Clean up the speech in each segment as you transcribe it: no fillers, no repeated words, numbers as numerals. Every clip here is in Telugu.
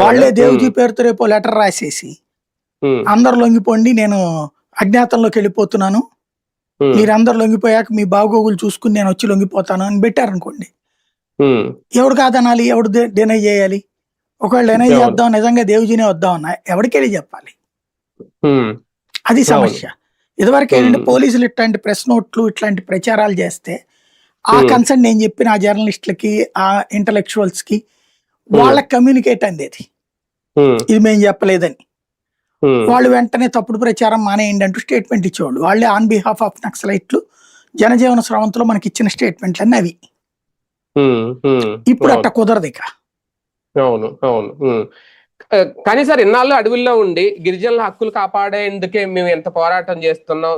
వాళ్ళే దేవుజీ పేరుతో రేపు లెటర్ రాసేసి అందరు లొంగిపోండి, నేను అజ్ఞాతంలోకి వెళ్ళిపోతున్నాను, మీరందరు లొంగిపోయాక మీ బాగోగులు చూసుకుని నేను వచ్చి లొంగిపోతాను అని పెట్టారనుకోండి, ఎవడు కాదనాలి, ఎవడు డినై చేయాలి? ఒకవేళ డినై చేద్దాం నిజంగా దేవుజీనే వద్దామన్నా ఎవరికి వెళ్ళి చెప్పాలి? అది సమస్య. ఇదివరకు ఏంటంటే పోలీసులు ఇట్లాంటి ప్రెస్ నోట్లు ఇట్లాంటి ప్రచారాలు చేస్తే ఆ కన్సర్న్ నేను చెప్పిన ఆ జర్నలిస్టులకి ఆ ఇంటలెక్చువల్స్ కి వాళ్ళకి కమ్యూనికేట్ అందేది, ఇది మేము చెప్పలేదని. వాళ్ళు వెంటనే తప్పుడు ప్రచారం మానేయండి అంటూ స్టేట్మెంట్ ఇచ్చేవాళ్ళు. వాళ్ళే ఆన్ బిహాఫ్ ఆఫ్ నక్సలైట్లు జనజీవన స్రవంతిలో మనకి ఇచ్చిన స్టేట్మెంట్లు అన్నీ అవి. ఇప్పుడు అట్ట కుదరదు ఇక. అవును అవును. కానీ సార్ ఇన్నాళ్ళు అడవుల్లో ఉండి గిరిజనుల హక్కులు కాపాడేందుకే మేము ఎంత పోరాటం చేస్తున్నాం,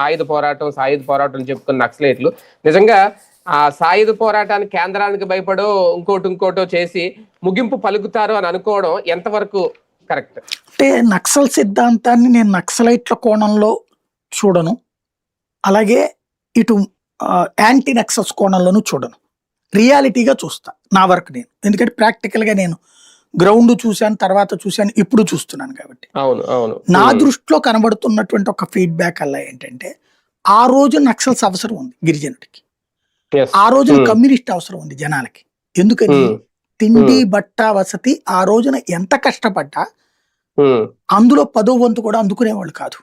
ఆయుధ పోరాటం చెప్పుకున్న నక్సలైట్లు నిజంగా ఆ సాయుధ పోరాటానికి కేంద్రానికి భయపడో ఇంకోటో చేసి ముగింపు పలుకుతారు అని అనుకోవడం ఎంతవరకు కరెక్ట్? అంటే నక్సల్ సిద్ధాంతాన్ని నేను నక్సలైట్ల కోణంలో చూడను, అలాగే ఇటు యాంటీ నక్సల్స్ కోణంలోనూ చూడను, రియాలిటీగా చూస్తా నా వర్క్ నేను. ఎందుకంటే ప్రాక్టికల్గా నేను గ్రౌండ్ చూశాను, తర్వాత చూశాను, ఇప్పుడు చూస్తున్నాను కాబట్టి. నా దృష్టిలో కనబడుతున్నటువంటి ఒక ఫీడ్బ్యాక్ అలా ఏంటంటే, ఆ రోజు నక్సల్స్ అవసరం ఉంది గిరిజనుడికి, ఆ రోజున కమ్యూనిస్ట్ అవసరం ఉంది జనాలకి. ఎందుకని? తిండి బట్ట వసతి ఆ రోజున ఎంత కష్టపడ్డా అందులో 10వ వంతు కూడా అందుకునేవాళ్ళు కాదు.